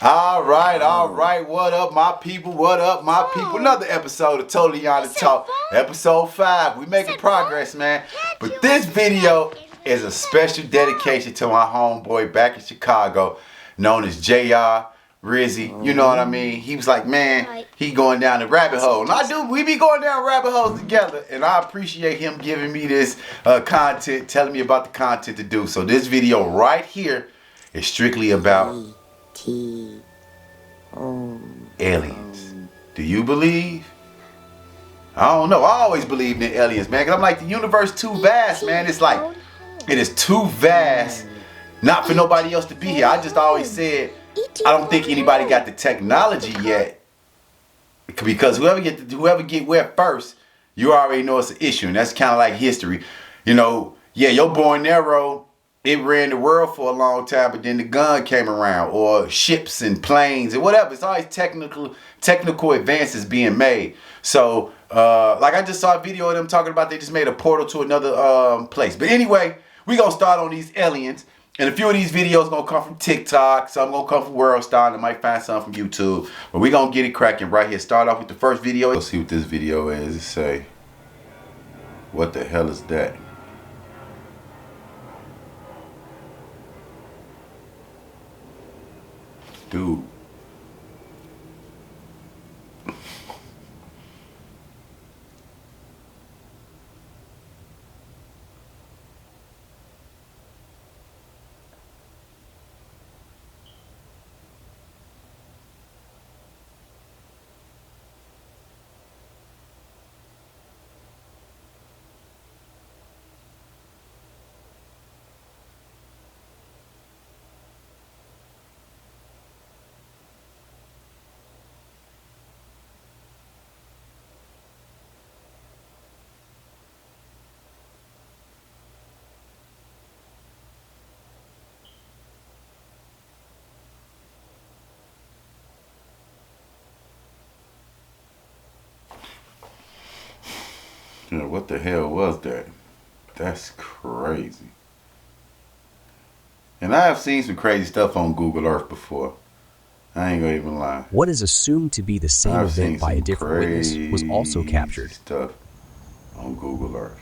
All right. What up, my people? What up, my people? Another episode of Totally Honest Talk, episode 5. We making progress, man. But this video is a special dedication to my homeboy back in Chicago, known as JR Rizzy. You know what I mean? He was like, man, he going down the rabbit hole. And I do. We be going down rabbit holes together. And I appreciate him giving me this content, telling me about the content to do. So this video right here is strictly about aliens. Do you believe? I don't know. I always believed in aliens, man. Cause I'm like, the universe too vast, man. It's like, it is too vast not for nobody else to be here. I just always said, I don't think anybody got the technology yet. Because whoever get where first, you already know it's an issue. And that's kind of like history. You know, yeah, your boy Nero, it ran the world for a long time, but then the gun came around, or ships and planes and whatever. It's always technical advances being made. So, like I just saw a video of them talking about they just made a portal to another place. But anyway, we gonna start on these aliens, and a few of these videos gonna come from TikTok, some gonna come from WorldStar, and I might find some from YouTube. But we gonna get it cracking right here. Start off with the first video. Let's see what this video is. It say, what the hell is that? Dude. You know, what the hell was that? That's crazy. And I have seen some crazy stuff on Google Earth before. I ain't gonna even lie. What is assumed to be the same event by a different witness was also captured. Stuff on Google Earth.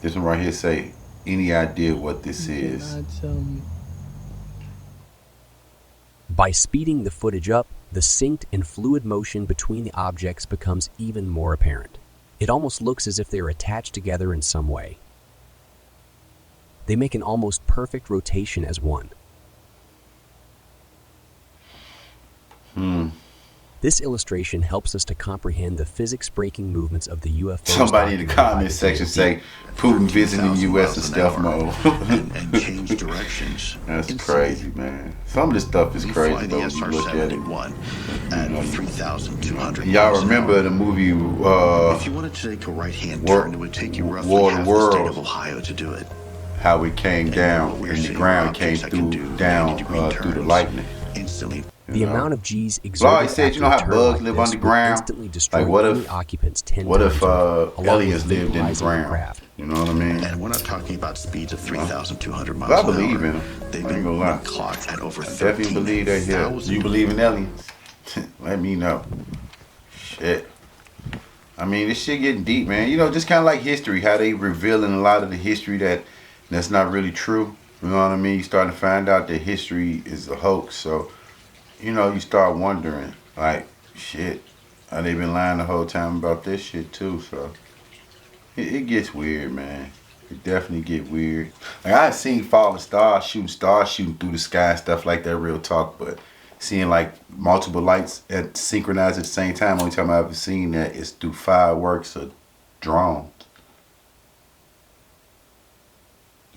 This one right here say, any idea what this is? By speeding the footage up, the synced and fluid motion between the objects becomes even more apparent. It almost looks as if they are attached together in some way. They make an almost perfect rotation as one. This illustration helps us to comprehend the physics-breaking movements of the UFO. Somebody in the comment section say Putin visiting the U.S. and stuff mode. and change directions. That's crazy, man. Some of this stuff is crazy though when you look at it. At 3,200. Y'all remember the movie if you wanted to take a right-hand turn, it would take you roughly War of half the the state Worlds. of Ohio to do it. How it came down and the ground came down through the lightning. Instantly. The amount of G's Law exerted said, you know after how a turn bugs like live this underground? will instantly destroy Like what any if occupants 10 what if times over, along aliens with lived in the vaporizing ground? craft. You know what I mean? And we're not talking about speeds of 3,200 miles I an believe hour. in them. They've I ain't been gonna lie. clocked at over I definitely believe that here. 13,000. You believe in aliens? Let me know. Shit. I mean, this shit getting deep, man. You know, just kind of like history, how they revealing a lot of the history that's not really true. You know what I mean? You start to find out that history is a hoax. So, you know, you start wondering, like, shit, have they been lying the whole time about this shit too? So, it gets weird, man. It definitely get weird. Like, I've seen falling stars shooting through the sky and stuff like that, real talk, but seeing like multiple lights synchronized at the same time, only time I've ever seen that is through fireworks or drones.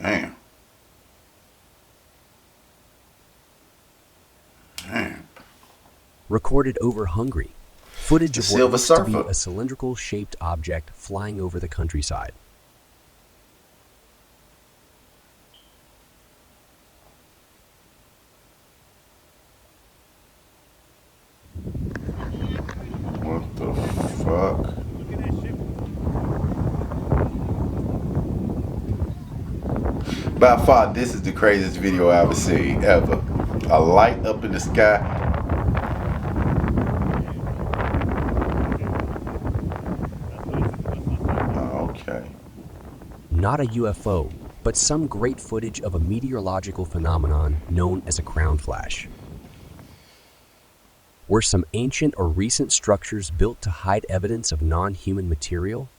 Damn. Damn. Recorded over Hungary. Footage of what Silver looks to be Surfer. a cylindrical-shaped object flying over the countryside. What the fuck? By far, this is the craziest video I've ever seen, ever. A light up in the sky. not a UFO, but some great footage of a meteorological phenomenon known as a crown flash. Were some ancient or recent structures built to hide evidence of non-human material?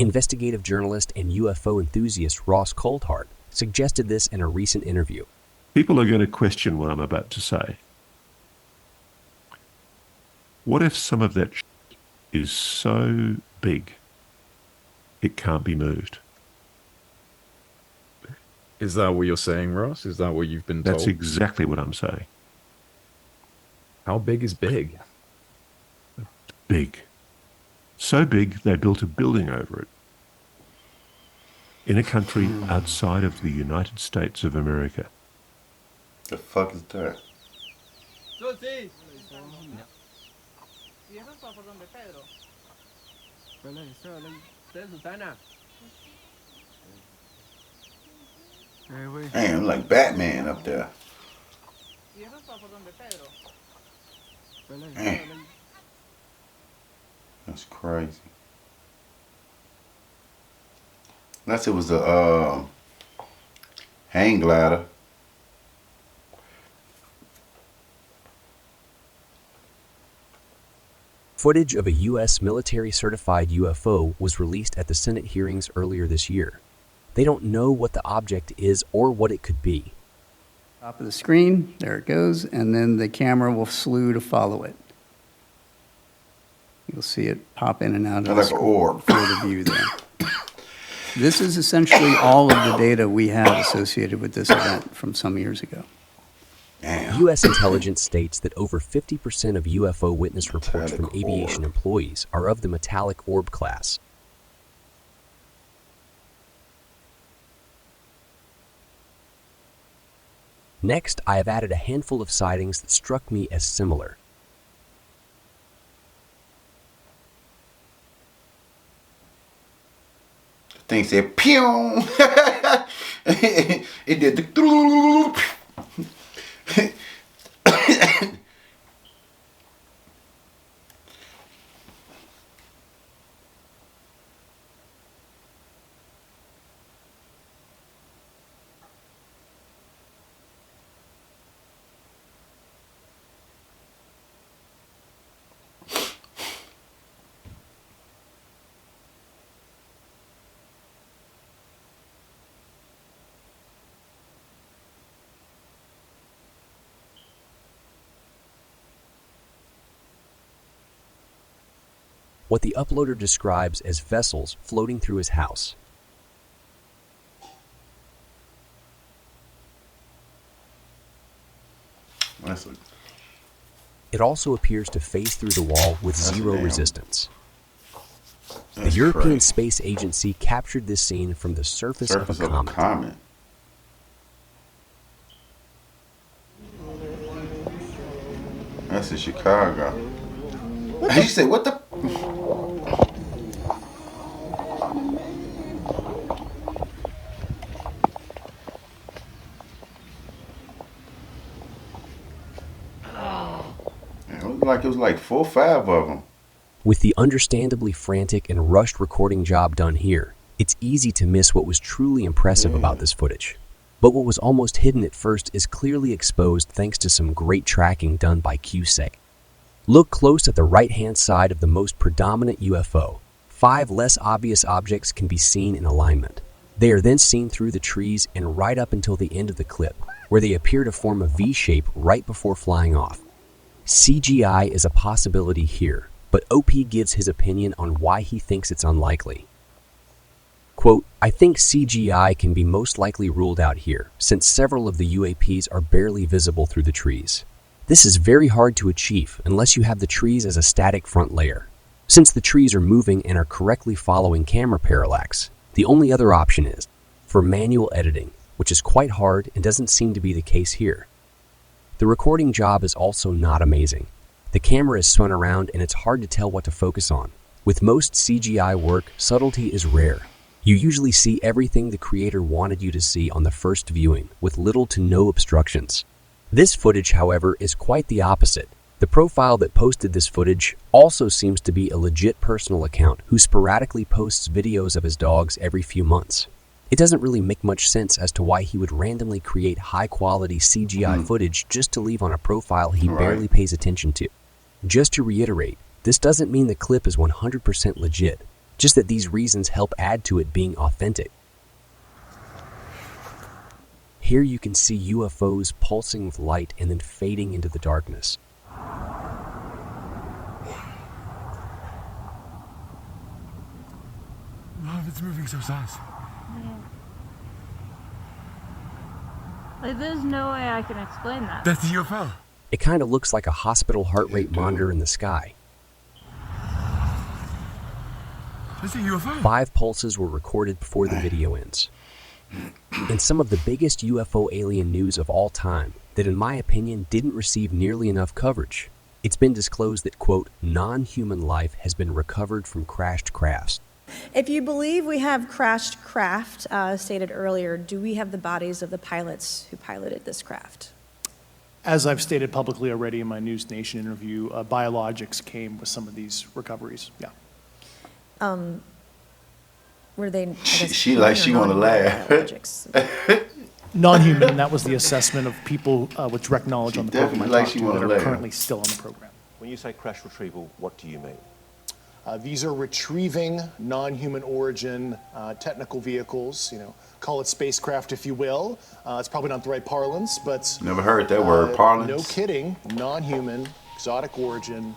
Investigative journalist and UFO enthusiast Ross Coulthart suggested this in a recent interview. People are going to question what I'm about to say. What if some of that is so big it can't be moved? Is that what you're saying, Ross? Is that what you've been told? That's exactly what I'm saying. How big is big? Big. So big they built a building over it. In a country outside of the United States of America. The fuck is that? Damn, like Batman up there. Damn. That's crazy. Unless it was a hang glider. Footage of a U.S. military-certified UFO was released at the Senate hearings earlier this year. They don't know what the object is or what it could be. Top of the screen, there it goes, and then the camera will slew to follow it. You'll see it pop in and out of the Like an screen orb. for the view there. This is essentially all of the data we have associated with this event from some years ago. Damn. U.S. intelligence states that over 50% of UFO witness reports from Metallic aviation orb. employees are of the metallic orb class. Next, I have added a handful of sightings that struck me as similar. The thing said, pew! It did the... What the uploader describes as vessels floating through his house. That's a, It also appears to phase through the wall with That's zero damn. resistance. The that's European crazy. Space Agency captured this scene from the surface of a comet. That's in Chicago. She said, what the? It looked like it was like 4 or 5 of them. With the understandably frantic and rushed recording job done here, it's easy to miss what was truly impressive about this footage. But what was almost hidden at first is clearly exposed thanks to some great tracking done by QSEC. Look close at the right-hand side of the most predominant UFO. 5 less obvious objects can be seen in alignment. They are then seen through the trees and right up until the end of the clip, where they appear to form a V shape right before flying off. CGI is a possibility here, but OP gives his opinion on why he thinks it's unlikely. Quote, I think CGI can be most likely ruled out here, since several of the UAPs are barely visible through the trees. This is very hard to achieve unless you have the trees as a static front layer. Since the trees are moving and are correctly following camera parallax, the only other option is for manual editing, which is quite hard and doesn't seem to be the case here. The recording job is also not amazing. The camera is spun around and it's hard to tell what to focus on. With most CGI work, subtlety is rare. You usually see everything the creator wanted you to see on the first viewing, with little to no obstructions. This footage, however, is quite the opposite. The profile that posted this footage also seems to be a legit personal account who sporadically posts videos of his dogs every few months. It doesn't really make much sense as to why he would randomly create high-quality CGI footage just to leave on a profile he barely pays attention to. Just to reiterate, this doesn't mean the clip is 100% legit, just that these reasons help add to it being authentic. Here you can see UFOs pulsing with light and then fading into the darkness. Oh, it's moving so fast. Like, there's no way I can explain that. That's the UFO. It kind of looks like a hospital heart rate monitor in the sky. That's a UFO. 5 pulses were recorded before the video ends. And some of the biggest UFO alien news of all time that, in my opinion, didn't receive nearly enough coverage. It's been disclosed that, quote, non-human life has been recovered from crashed crafts. If you believe we have crashed craft, stated earlier, do we have the bodies of the pilots who piloted this craft? As I've stated publicly already in my News Nation interview, biologics came with some of these recoveries. Yeah. Were they? I guess, She like she want to laugh. biologics? Non-human, and that was the assessment of people with direct knowledge on the program I definitely like talked she to wanna that are laugh. currently still on the program. When you say crash retrieval, what do you mean? These are retrieving non-human origin technical vehicles, call it spacecraft if you will. It's probably not the right parlance, but... Never heard that word, parlance. No kidding, non-human, exotic origin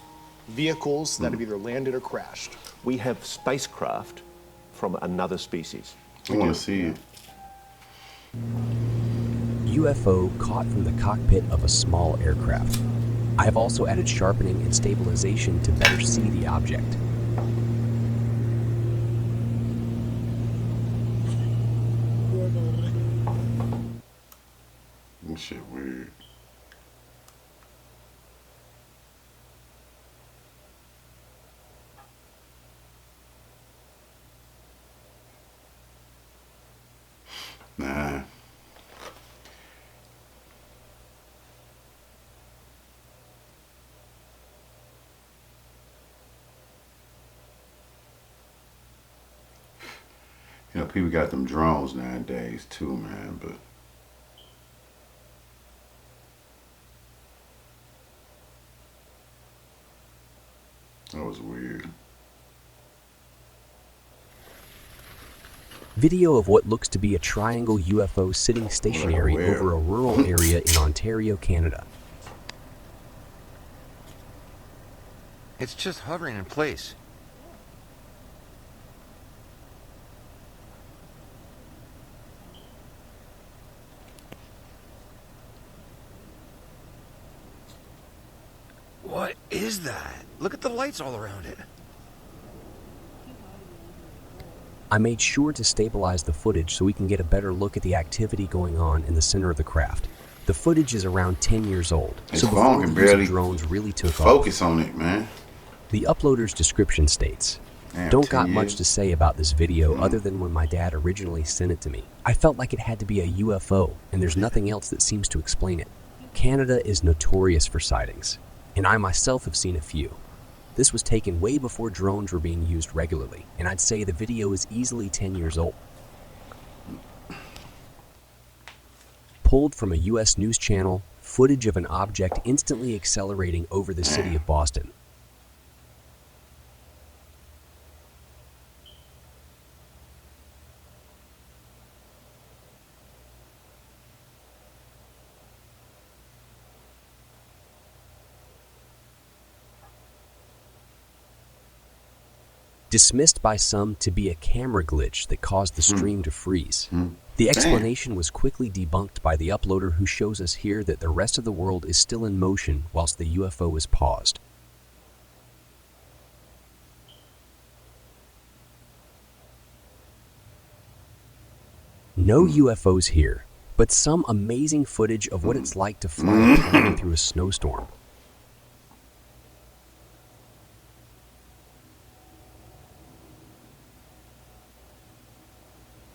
vehicles that have either landed or crashed. We have spacecraft from another species. I want to see it. UFO caught from the cockpit of a small aircraft. I have also added sharpening and stabilization to better see the object. This shit weird. Nah. People got them drones nowadays too, man, but that was weird. Video of what looks to be a triangle UFO sitting stationary over a rural area in Ontario, Canada. It's just hovering in place. What is that? Look at the lights all around it. I made sure to stabilize the footage so we can get a better look at the activity going on in the center of the craft. The footage is around 10 years old, His so phone before can the use of barely drones really took off. focus on it, man. The uploader's description states, Damn, "Don't 10 got much years. to say about this video other than when my dad originally sent it to me. I felt like it had to be a UFO, and there's nothing else that seems to explain it. Canada is notorious for sightings, and I myself have seen a few. This was taken way before drones were being used regularly, and I'd say the video is easily 10 years old." Pulled from a US news channel, footage of an object instantly accelerating over the city of Boston. Dismissed by some to be a camera glitch that caused the stream to freeze. The explanation was quickly debunked by the uploader, who shows us here that the rest of the world is still in motion whilst the UFO is paused. No UFOs here, but some amazing footage of what it's like to fly a plane through a snowstorm.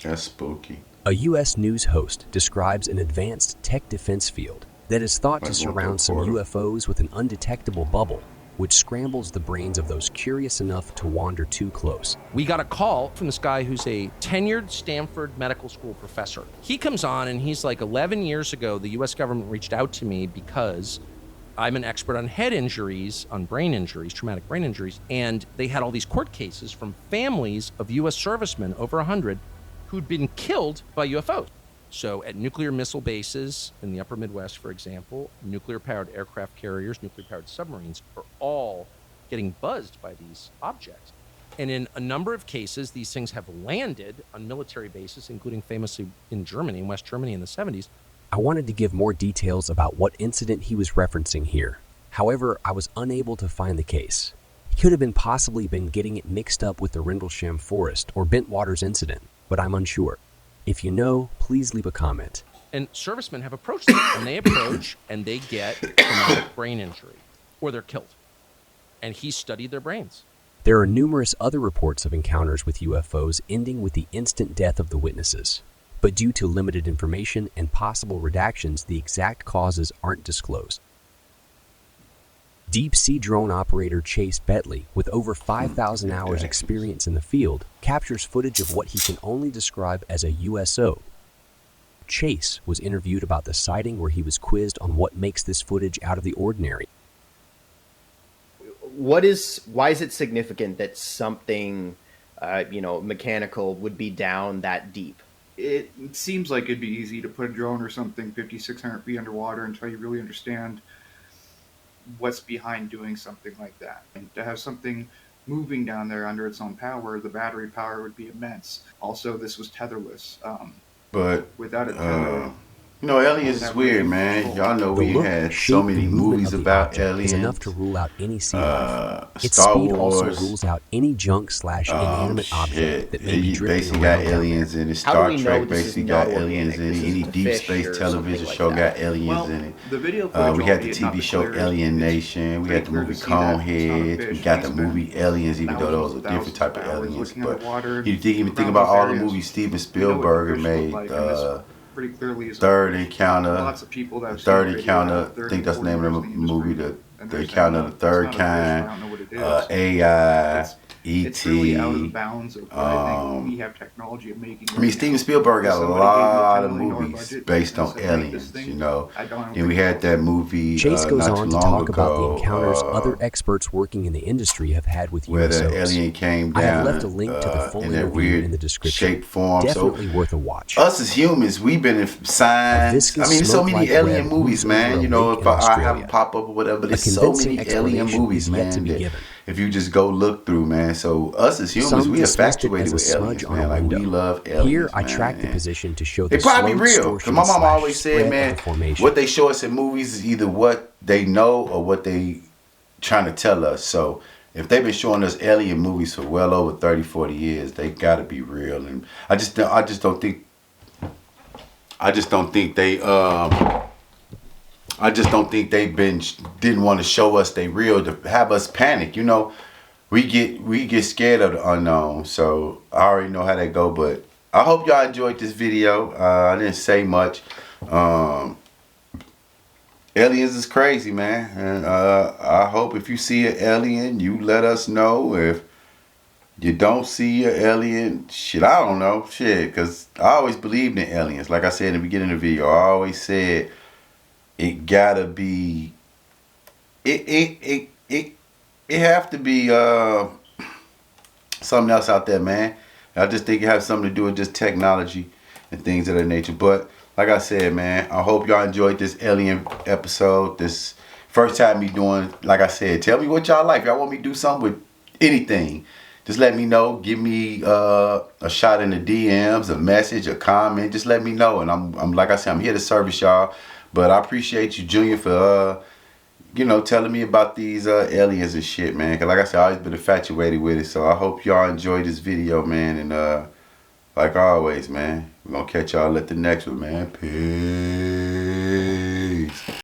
That's spooky. A U.S. news host describes an advanced tech defense field that is thought to surround some UFOs with an undetectable bubble. which scrambles the brains of those curious enough to wander too close. We got a call from this guy who's a tenured Stanford Medical School professor. He comes on and he's like, 11 years ago, the US government reached out to me because I'm an expert on head injuries, on brain injuries, traumatic brain injuries, and they had all these court cases from families of US servicemen, over 100, who'd been killed by UFOs. So at nuclear missile bases in the upper Midwest, for example, nuclear-powered aircraft carriers, nuclear-powered submarines are all getting buzzed by these objects. And in a number of cases, these things have landed on military bases, including famously in Germany, in West Germany in the 70s. I wanted to give more details about what incident he was referencing here. However, I was unable to find the case. He could have possibly been getting it mixed up with the Rendlesham Forest or Bentwaters incident, but I'm unsure. If you know, please leave a comment. And servicemen have approached them, and they approach, and they get traumatic brain injury, or they're killed. And he studied their brains. There are numerous other reports of encounters with UFOs ending with the instant death of the witnesses. But due to limited information and possible redactions, the exact causes aren't disclosed. Deep-sea drone operator Chase Bentley, with over 5,000 hours experience in the field, captures footage of what he can only describe as a USO. Chase was interviewed about the sighting, where he was quizzed on what makes this footage out of the ordinary. Why is it significant that something, mechanical would be down that deep? It seems like it'd be easy to put a drone or something 5,600 feet underwater until you really understand what's behind doing something like that. And to have something moving down there under its own power, the battery power would be immense. Also, this was tetherless. But without a tether, aliens is weird, man. Y'all know we had so many movies about aliens. Is enough to rule out any sea life. Its Star speed Wars also rules out any junk/inanimate object that may be drifting basically got around aliens in it. Star Trek basically got aliens in it. Any deep space television show got aliens in it. The video we had the TV show Alien Nation. We had the movie Coneheads. We got the movie Aliens, even though those are different type of aliens. But you didn't even think about all the movies Steven Spielberg made. pretty clearly is Third Encounter. Lots of people that have Third seen Encounter. I think that's the name of the movie. The Encounter of the Third Kind. AI. E.T. It's really out of the bounds of what I think we have technology of making. I mean, Steven Spielberg got a lot of movies based on aliens, And we had that movie Chase goes not on too to long talk ago, about the encounters other experts working in the industry have had with where USOs. the alien came down I have left a link to the full in that interview weird in the description. shape form. Definitely So worth a watch. us as humans, we've been in science. I mean, there's so many alien movies, man. You know, if I have a pop up or whatever, there's so many alien movies, man. That if you just go look through, man. So us as humans, we infatuated with aliens, man. Like we love aliens. Here, I track the position to show the They probably slow real. Because my mom always said, man, what they show us in movies is either what they know or what they trying to tell us. So if they've been showing us alien movies for well over 30, 40 years, they got to be real. And I just don't think they didn't want to show us they real to have us panic. You know, we get scared of the unknown. So I already know how that go. But I hope y'all enjoyed this video. I didn't say much. Aliens is crazy, man. And I hope if you see an alien, you let us know. If you don't see an alien, shit, I don't know. Shit, because I always believed in aliens. Like I said in the beginning of the video, I always said it gotta be, it have to be something else out there, man. I just think it has something to do with just technology and things of that nature. But like I said, man, I hope y'all enjoyed this alien episode. This first time me doing, like I said, tell me what y'all like. If y'all want me to do something with anything, just let me know. Give me a shot in the DMs, a message, a comment. Just let me know. And I'm like I said, I'm here to service y'all. But I appreciate you, Junior, for telling me about these aliens and shit, man. Because like I said, I've always been infatuated with it. So I hope y'all enjoyed this video, man. And like always, man, we're going to catch y'all at the next one, man. Peace.